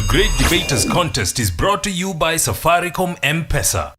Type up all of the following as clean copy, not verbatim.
Great Debaters Contest is brought to you by Safaricom M-Pesa.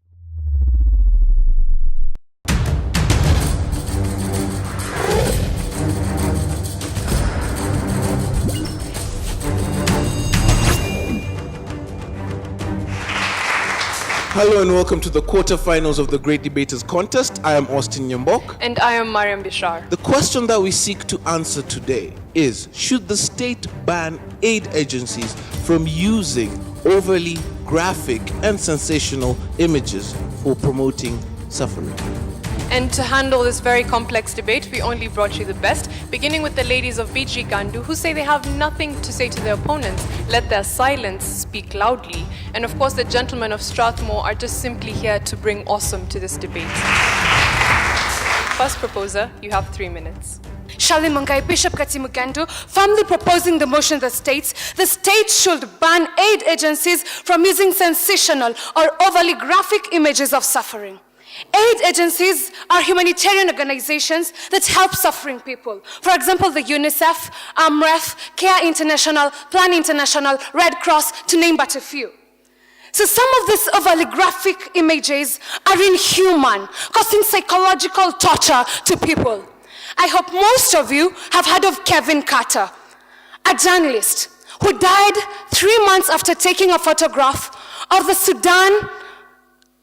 Hello and welcome to the quarterfinals of the Great Debaters Contest. I am Austin Nyambok. And I am Mariam Bishar. The question that we seek to answer today is, should the state ban aid agencies from using overly graphic and sensational images for promoting suffering? And to handle this very complex debate, we only brought you the best, beginning with the ladies of BG Gandu, who say they have nothing to say to their opponents. Let their silence speak loudly. And of course, the gentlemen of Strathmore are just simply here to bring awesome to this debate. First proposer, you have 3 minutes. Charlie Mungai, Bishop Gatimu Gandu, firmly proposing the motion that states the state should ban aid agencies from using sensational or overly graphic images of suffering. Aid agencies are humanitarian organizations that help suffering people. For example, the UNICEF, AMREF, CARE International, Plan International, Red Cross, to name but a few. So some of these overly graphic images are inhuman, causing psychological torture to people. I hope most of you have heard of Kevin Carter, a journalist who died 3 months after taking a photograph of the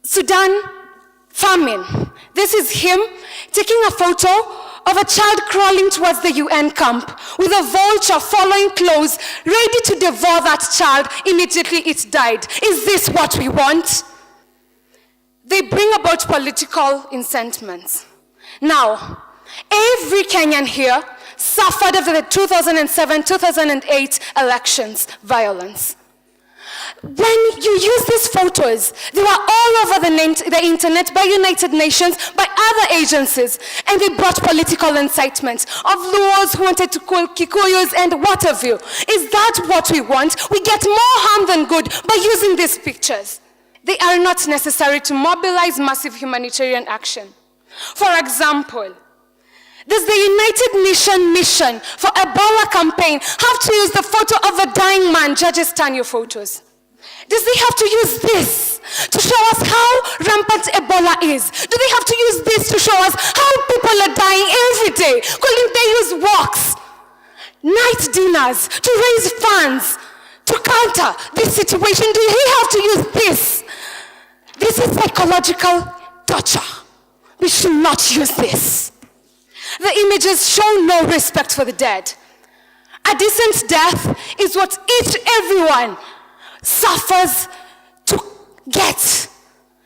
Sudan famine. This is him taking a photo of a child crawling towards the UN camp with a vulture following close, ready to devour that child immediately it died. Is this what we want? They bring about political resentments. Now, every Kenyan here suffered after the 2007-2008 elections violence. When you use these photos, they were all over the internet by United Nations, by other agencies, and they brought political incitement of Luos who wanted to call Kikuyus and what have you. Is that what we want? We get more harm than good by using these pictures. They are not necessary to mobilize massive humanitarian action. For example, does the United Nations mission for Ebola campaign have to use the photo of a dying man, Judges Tanyo photos? Does they have to use this to show us how rampant Ebola is? Do they have to use this to show us how people are dying every day? Couldn't they use walks, night dinners to raise funds to counter this situation? Do they have to use this? This is psychological torture. We should not use this. The images show no respect for the dead. A decent death is what everyone suffers to get.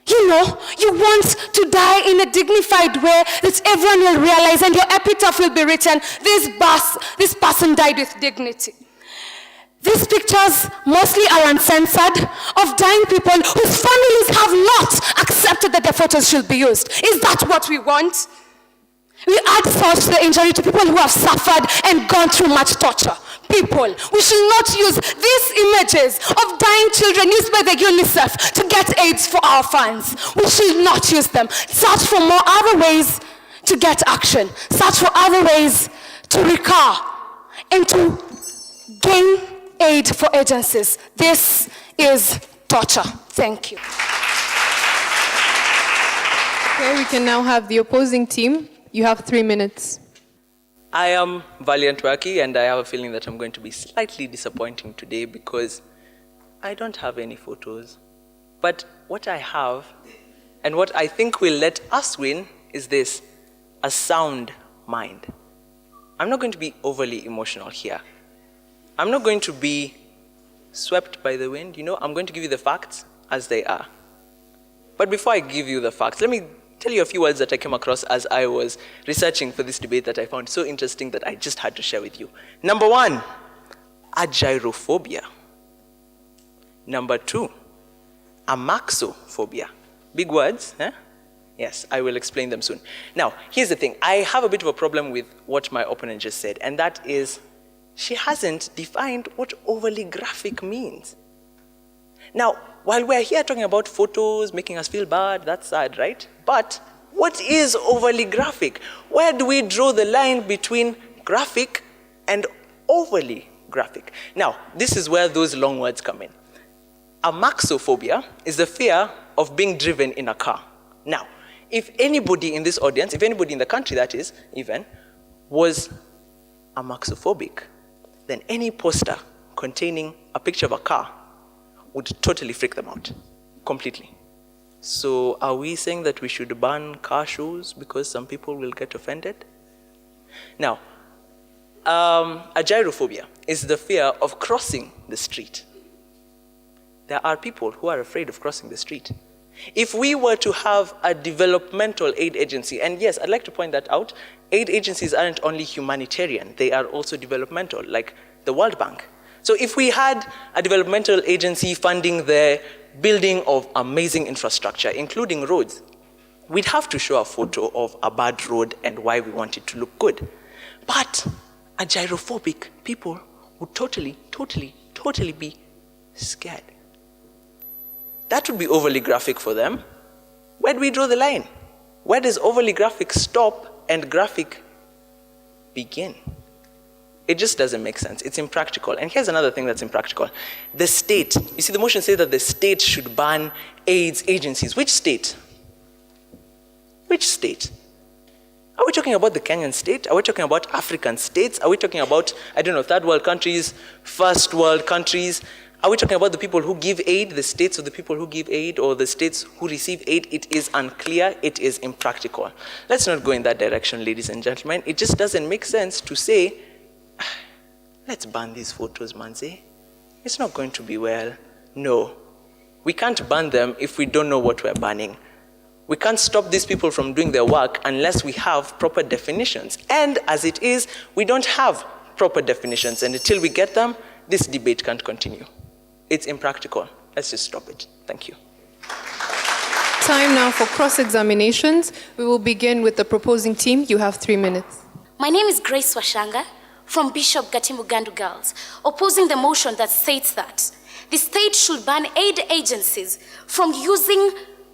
You know, you want to die in a dignified way that everyone will realize, and your epitaph will be written, this person died with dignity. These pictures mostly are uncensored of dying people whose families have not accepted that their photos should be used. Is that what we want? We add salt to the injury to people who have suffered and gone through much torture. People, we should not use these images of dying children used by the UNICEF to get aids for our funds. We should not use them. Search for more other ways to get action. Search for other ways to recur and to gain aid for agencies. This is torture. Thank you. Okay, we can now have the opposing team. You have 3 minutes. I am Valiant Waki, and I have a feeling that I'm going to be slightly disappointing today because I don't have any photos. But what I have, and what I think will let us win, is this: a sound mind. I'm not going to be overly emotional here. I'm not going to be swept by the wind. I'm going to give you the facts as they are. But before I give you the facts, let me tell you a few words that I came across as I was researching for this debate that I found so interesting that I just had to share with you. Number 1, agyrophobia. Number 2, amaxophobia. Big words, eh? Yes, I will explain them soon. Now, here's the thing. I have a bit of a problem with what my opponent just said, and that is she hasn't defined what overly graphic means. Now, while we're here talking about photos making us feel bad, that's sad, right? But what is overly graphic? Where do we draw the line between graphic and overly graphic. Now, this is where those long words come in. Amaxophobia is the fear of being driven in a car. Now, if anybody in this audience, if anybody in the country that is, even, was amaxophobic, then any poster containing a picture of a car would totally freak them out, completely. So are we saying that we should ban car shows because some people will get offended? Now, agyrophobia is the fear of crossing the street. There are people who are afraid of crossing the street. If we were to have a developmental aid agency, and yes, I'd like to point that out, aid agencies aren't only humanitarian, they are also developmental, like the World Bank. So if we had a developmental agency funding the building of amazing infrastructure, including roads, we'd have to show a photo of a bad road and why we want it to look good. But agyrophobic people would totally be scared. That would be overly graphic for them. Where do we draw the line? Where does overly graphic stop and graphic begin? It just doesn't make sense. It's impractical. And here's another thing that's impractical. The state. You see, the motion says that the state should ban AIDS agencies. Which state? Which state? Are we talking about the Kenyan state? Are we talking about African states? Are we talking about, I don't know, third world countries, first world countries? Are we talking about the people who give aid, the states of the people who give aid, or the states who receive aid? It is unclear. It is impractical. Let's not go in that direction, ladies and gentlemen. It just doesn't make sense to say, let's ban these photos, manze. It's not going to be well. No. We can't ban them if we don't know what we're banning. We can't stop these people from doing their work unless we have proper definitions. And as it is, we don't have proper definitions. And until we get them, this debate can't continue. It's impractical. Let's just stop it. Thank you. Time now for cross-examinations. We will begin with the proposing team. You have 3 minutes. My name is Grace Washanga from Bishop Gatimu Gandu Girls, opposing the motion that states that the state should ban aid agencies from using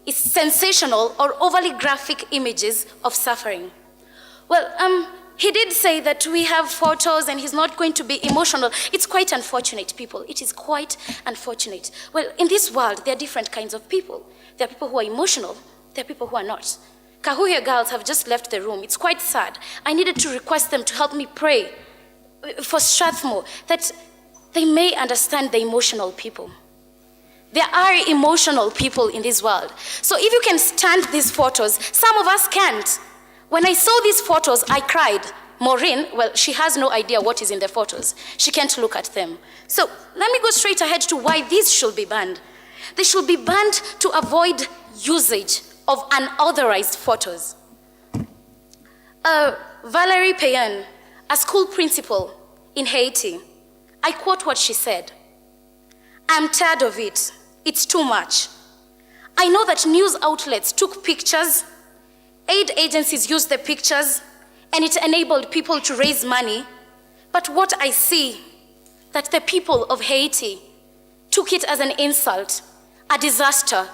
sensational or overly graphic images of suffering. Well, he did say that we have photos and he's not going to be emotional. It's quite unfortunate, people. It is quite unfortunate. Well, in this world, there are different kinds of people. There are people who are emotional. There are people who are not. Kahuya girls have just left the room. It's quite sad. I needed to request them to help me pray for Strathmore, that they may understand the emotional people. There are emotional people in this world. So if you can stand these photos, some of us can't. When I saw these photos, I cried. Maureen, well, she has no idea what is in the photos. She can't look at them. So let me go straight ahead to why these should be banned. They should be banned to avoid usage of unauthorized photos. Valerie Payan, a school principal in Haiti, I quote what she said. "I'm tired of it. It's too much. I know that news outlets took pictures, aid agencies used the pictures, and it enabled people to raise money. But what I see, that the people of Haiti took it as an insult, a disaster,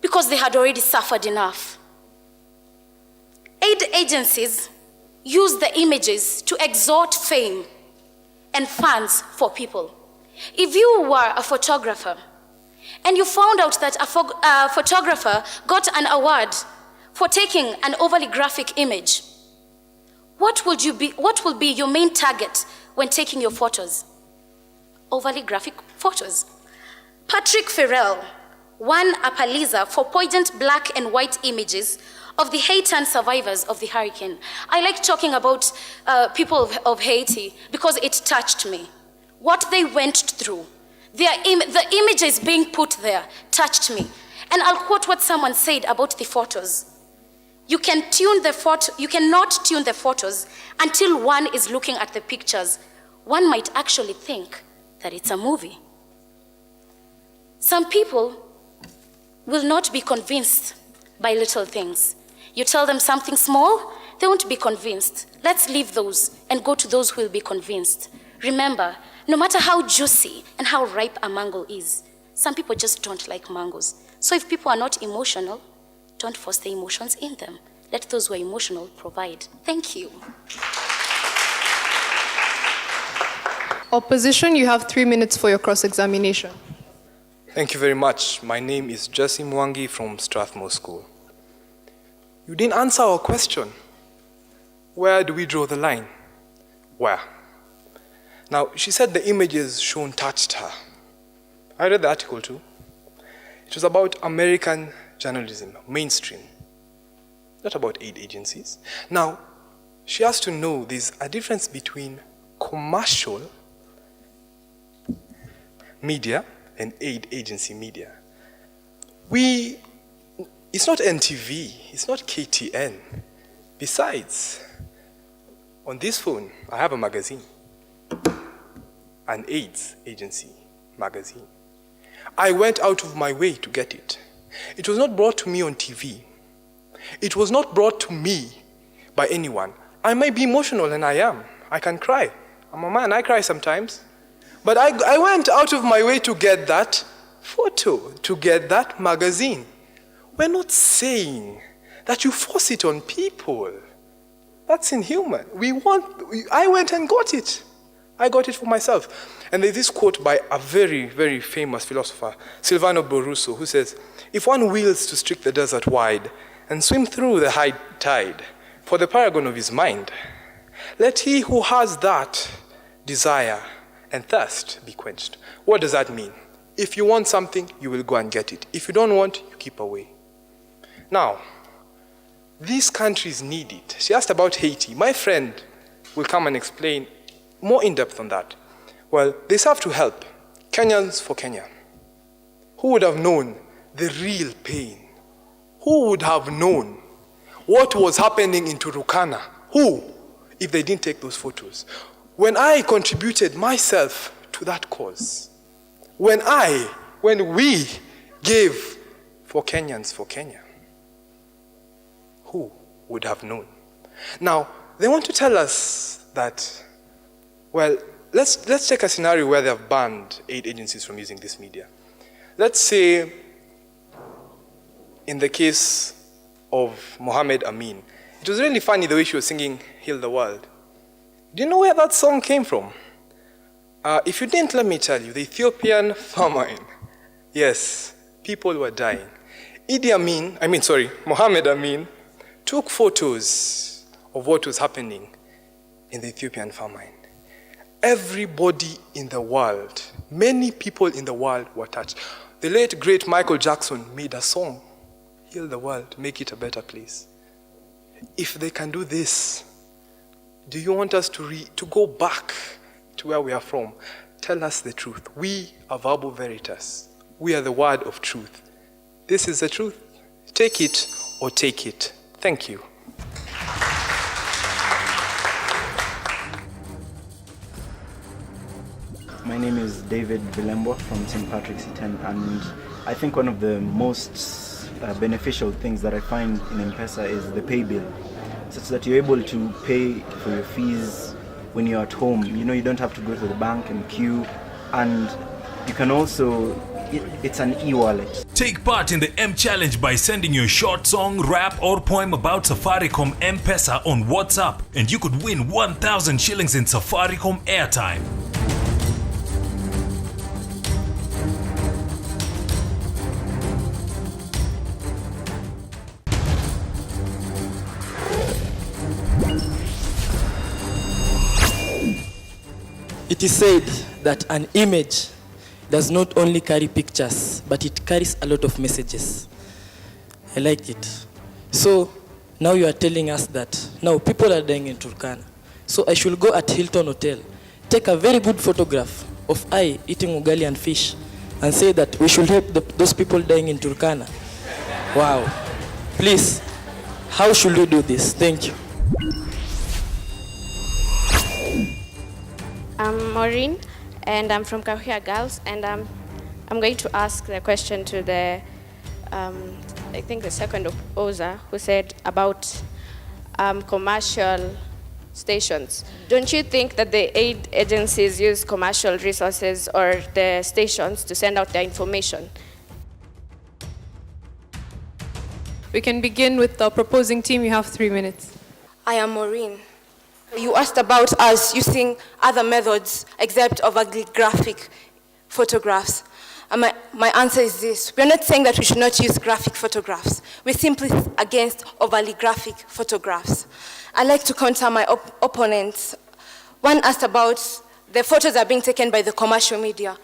because they had already suffered enough. Aid agencies use the images to extort fame and funds for people. If you were a photographer and you found out that a photographer got an award for taking an overly graphic image, what will be your main target when taking your photos? Overly graphic photos. Patrick Farrell won a Pulitzer for poignant black and white images of the Haitian survivors of the hurricane. I like talking about people of Haiti because it touched me. What they went through, the images being put there touched me. And I'll quote what someone said about the photos. You cannot tune the photos until one is looking at the pictures. One might actually think that it's a movie. Some people will not be convinced by little things. You tell them something small, they won't be convinced. Let's leave those and go to those who will be convinced. Remember, no matter how juicy and how ripe a mango is, some people just don't like mangoes. So if people are not emotional, don't force the emotions in them. Let those who are emotional provide. Thank you. Opposition, you have 3 minutes for your cross-examination. Thank you very much. My name is Jesse Mwangi from Strathmore School. You didn't answer our question. Where do we draw the line? Where? Now, she said the images shown touched her. I read the article too. It was about American journalism, mainstream, not about aid agencies. Now, she has to know there's a difference between commercial media and aid agency media. It's not NTV, it's not KTN. Besides, on this phone, I have a magazine, an AIDS agency magazine. I went out of my way to get it. It was not brought to me on TV. It was not brought to me by anyone. I might be emotional, and I am. I can cry. I'm a man, I cry sometimes. But I went out of my way to get that photo, to get that magazine. We're not saying that you force it on people. That's inhuman. I went and got it. I got it for myself. And there's this quote by a very, very famous philosopher, Silvano Boruso, who says, "If one wills to streak the desert wide and swim through the high tide for the paragon of his mind, let he who has that desire and thirst be quenched." What does that mean? If you want something, you will go and get it. If you don't want, you keep away. Now, these countries need it. She asked about Haiti. My friend will come and explain more in depth on that. Well, they have to help. Kenyans for Kenya. Who would have known the real pain? Who would have known what was happening in Turkana? Who, if they didn't take those photos? When I contributed myself to that cause, when we gave for Kenyans for Kenya, who would have known? Now, they want to tell us that, well, let's take a scenario where they have banned aid agencies from using this media. Let's say, in the case of Mohammed Amin, it was really funny the way she was singing "Heal the World." Do you know where that song came from? If you didn't, let me tell you, the Ethiopian famine. Yes, people were dying. Mohammed Amin took photos of what was happening in the Ethiopian famine. Everybody in the world, many people in the world were touched. The late, great Michael Jackson made a song, "Heal the World, Make It a Better Place." If they can do this, do you want us to go back to where we are from? Tell us the truth. We are Verbo Veritas. We are the word of truth. This is the truth. Take it or take it. Thank you. My name is David Vilembwa from St. Patrick's Eton, and I think one of the most beneficial things that I find in M-Pesa is the pay bill, such that you're able to pay for your fees when you're at home. You know, you don't have to go to the bank and queue, and you can also, it's an e-wallet. Take part in the M Challenge by sending your short song, rap or poem about Safaricom M-Pesa on WhatsApp, and you could win 1,000 shillings in Safaricom airtime. It is said that an image does not only carry pictures, but it carries a lot of messages. I like it. So now you are telling us that now people are dying in Turkana. So I should go at Hilton Hotel, take a very good photograph of I eating ugali and fish, and say that we should help those people dying in Turkana. Wow. Please, how should we do this? Thank you. I'm Maureen, and I'm from Kahuya Girls, and I'm going to ask the question to the, I think the second opposer, who said about commercial stations. Don't you think that the aid agencies use commercial resources or the stations to send out their information? We can begin with the proposing team. You have 3 minutes. I am Maureen. You asked about us using other methods except overly graphic photographs. And my answer is this. We're not saying that we should not use graphic photographs. We're simply against overly graphic photographs. I like to counter my opponents. One asked about the photos are being taken by the commercial media.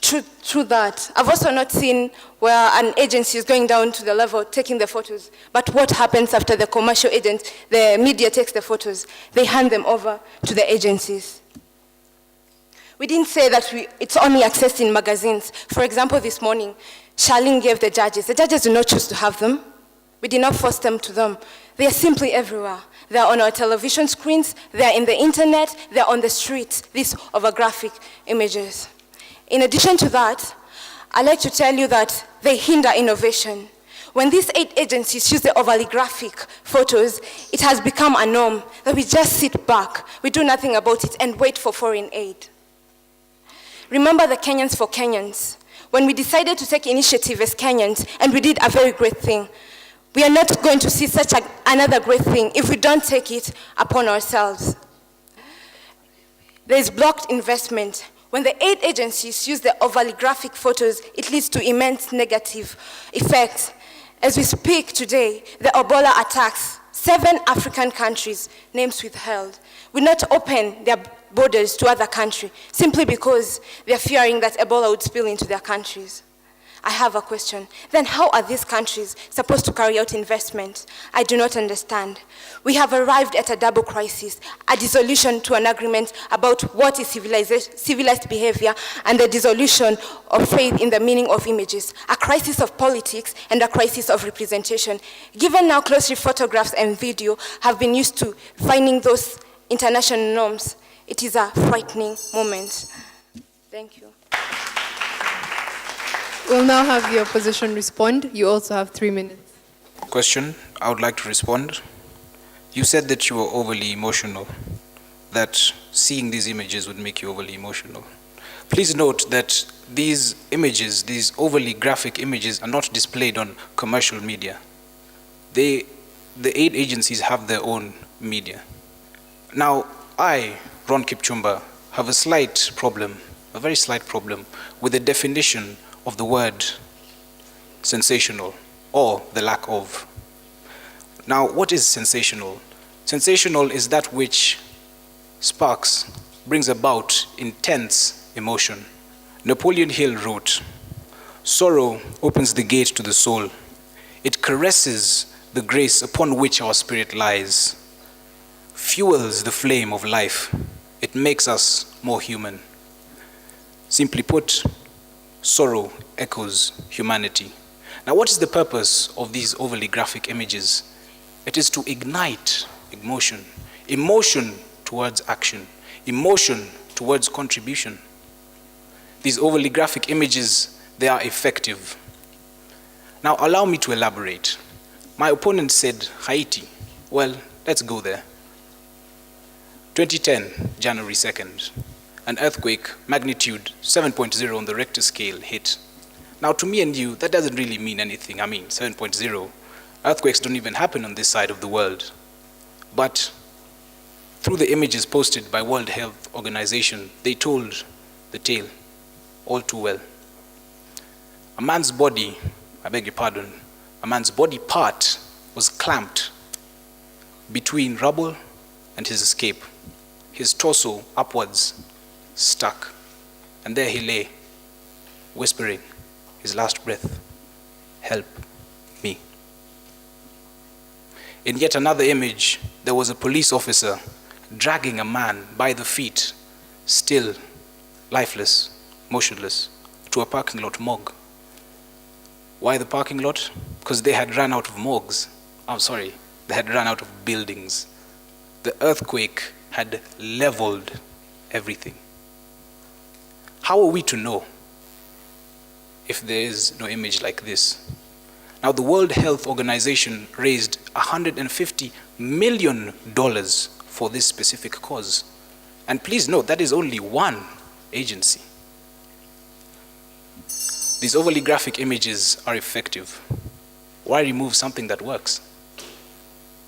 True that. I've also not seen where an agency is going down to the level taking the photos. But what happens after the commercial agent, the media takes the photos? They hand them over to the agencies. We didn't say that it's only accessed in magazines. For example, this morning, Charlene gave the judges. The judges do not choose to have them. We did not force them to them. They are simply everywhere. They are on our television screens, they are in the internet, they are on the streets, these overgraphic images. In addition to that, I'd like to tell you that they hinder innovation. When these 8 agencies use the overly graphic photos, it has become a norm that we just sit back, we do nothing about it, and wait for foreign aid. Remember the Kenyans for Kenyans. When we decided to take initiative as Kenyans, and we did a very great thing, we are not going to see such another great thing if we don't take it upon ourselves. There is blocked investment. When the 8 agencies use the overly graphic photos, it leads to immense negative effects. As we speak today, the Ebola attacks, 7 African countries, names withheld, will not open their borders to other countries simply because they are fearing that Ebola would spill into their countries. I have a question. Then how are these countries supposed to carry out investment? I do not understand. We have arrived at a double crisis, a dissolution to an agreement about what is civilized behavior, and the dissolution of faith in the meaning of images, a crisis of politics and a crisis of representation. Given now closely photographs and video have been used to finding those international norms, it is a frightening moment. Thank you. We'll now have the opposition respond. You also have 3 minutes. Question, I would like to respond. You said that you were overly emotional, that seeing these images would make you overly emotional. Please note that these images, these overly graphic images, are not displayed on commercial media. The 8 agencies have their own media. Now, I, Ron Kipchumba, have a slight problem, a very slight problem, with the definition of the word sensational, or the lack of. Now, what is sensational? Sensational is that which sparks, brings about intense emotion. Napoleon Hill wrote, "Sorrow opens the gate to the soul. It caresses the grace upon which our spirit lies, fuels the flame of life. It makes us more human." Simply put, sorrow echoes humanity. Now, what is the purpose of these overly graphic images? It is to ignite emotion, emotion towards action, emotion towards contribution. These overly graphic images, they are effective. Now, allow me to elaborate. My opponent said Haiti. Well, let's go there. 2010, January 2nd. An earthquake, magnitude 7.0 on the Richter scale, hit. Now, to me and you, that doesn't really mean anything. I mean, 7.0. Earthquakes don't even happen on this side of the world. But through the images posted by World Health Organization, they told the tale all too well. A man's body, I beg your pardon, a man's body part was clamped between rubble and his escape. His torso upwards stuck, and there he lay, whispering his last breath, "Help me." In yet another image, there was a police officer dragging a man by the feet, still lifeless, motionless, to a parking lot morgue. Why the parking lot? Because they had run out of morgues. They had run out of buildings. The earthquake had leveled everything. How are we to know if there is no image like this? Now, the World Health Organization raised $150 million for this specific cause. And please note, that is only one agency. These overly graphic images are effective. Why remove something that works?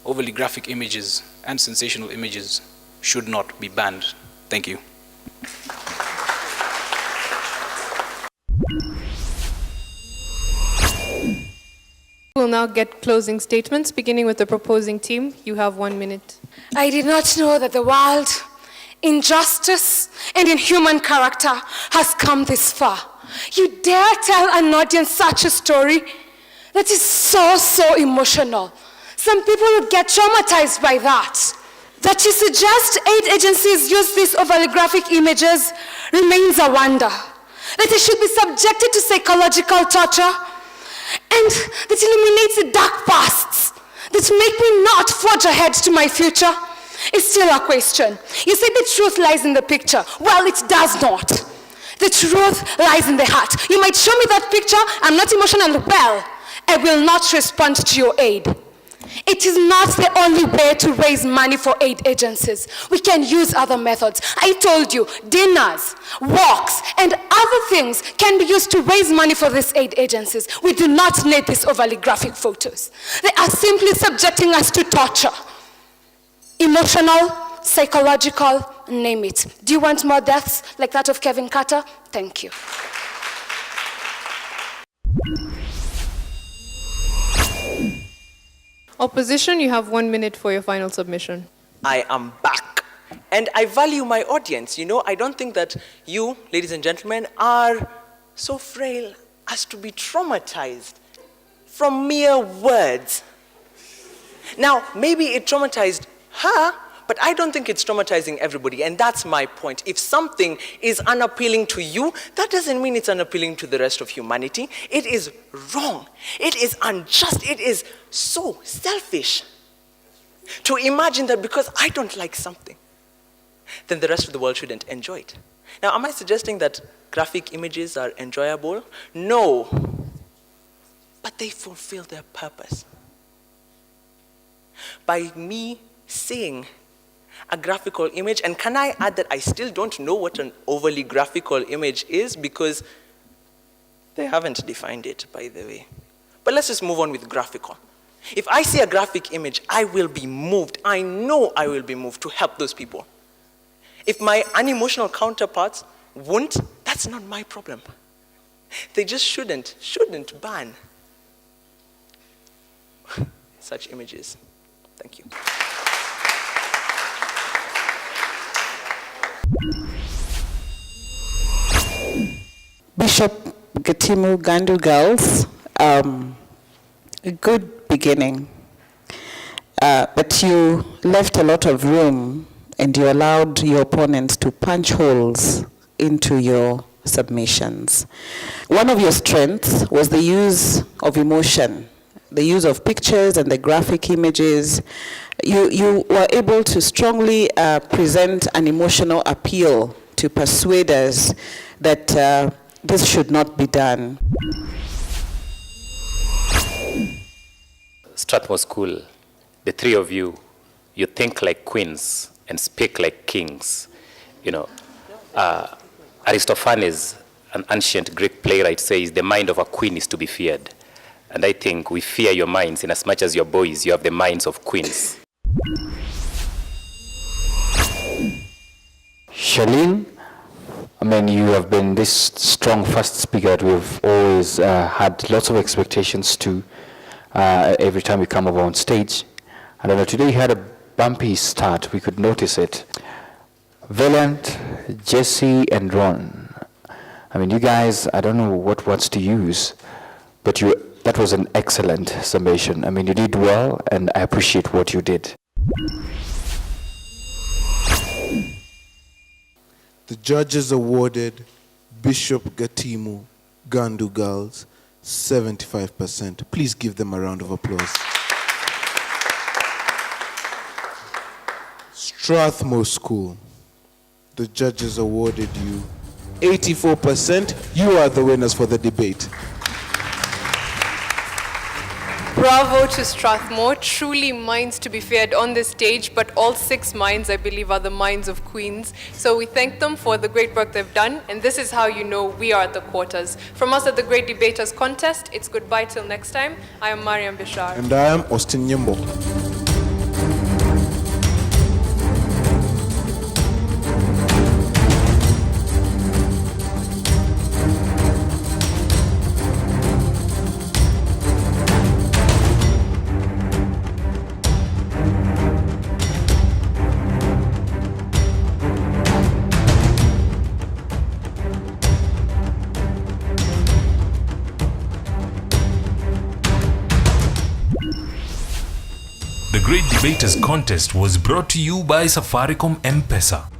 Overly graphic images and sensational images should not be banned. Thank you. We'll now get closing statements, beginning with the proposing team. You have 1 minute. I did not know that the world, in justice and in human character, has come this far. You dare tell an audience such a story? That is so emotional. Some people would get traumatized by that. That you suggest aid agencies use these overly graphic images remains a wonder. That they should be subjected to psychological torture, and that illuminates the dark pasts that make me not forge ahead to my future is still a question. You say the truth lies in the picture. Well, it does not. The truth lies in the heart. You might show me that picture, I'm not emotional, well, I will not respond to your aid. It is not the only way to raise money for aid agencies. We can use other methods. I told you, dinners, walks, and other things can be used to raise money for these aid agencies. We do not need these overly graphic photos. They are simply subjecting us to torture. Emotional, psychological, name it. Do you want more deaths like that of Kevin Carter? Thank you. Opposition, you have 1 minute for your final submission. I am back. And I value my audience. You know, I don't think that you, ladies and gentlemen, are so frail as to be traumatized from mere words. Now, maybe it traumatized her, but I don't think it's traumatizing everybody, and that's my point. If something is unappealing to you, that doesn't mean it's unappealing to the rest of humanity. It is wrong. It is unjust. It is so selfish to imagine that because I don't like something, then the rest of the world shouldn't enjoy it. Now, am I suggesting that graphic images are enjoyable? No, but they fulfill their purpose. By me seeing a graphical image, and can I add that I still don't know what an overly graphical image is because they haven't defined it, by the way. But let's just move on with graphical. If I see a graphic image, I will be moved. I know I will be moved to help those people. If my unemotional counterparts won't, that's not my problem. They just shouldn't ban such images. Thank you. Bishop Gatimu Gandu girls, a good beginning, but you left a lot of room and you allowed your opponents to punch holes into your submissions. One of your strengths was the use of emotion, the use of pictures and the graphic images. You were able to strongly present an emotional appeal to persuade us that this should not be done. Strathmore School, the three of you, you think like queens and speak like kings. You know, Aristophanes, an ancient Greek playwright, says the mind of a queen is to be feared. And I think we fear your minds in as much as your boys, you have the minds of queens. Charlene, I mean, you have been this strong first speaker that we've always had lots of expectations to every time we come over on stage. And I know today you had a bumpy start, we could notice it. Valiant, Jesse, and Ron. I mean, you guys, I don't know what words to use, but that was an excellent summation. I mean, you did well, and I appreciate what you did. The judges awarded Bishop Gatimu Gandu girls 75%. Please give them a round of applause. Strathmore School, the judges awarded you 84%. You are the winners for the debate. Bravo to Strathmore. Truly minds to be feared on this stage, but all 6 minds, I believe, are the minds of queens. So we thank them for the great work they've done, and this is how you know we are at the quarters. From us at the Great Debaters Contest, it's goodbye till next time. I am Mariam Bishar. And I am Austin Nyembo. Great Debaters Contest was brought to you by Safaricom M-Pesa.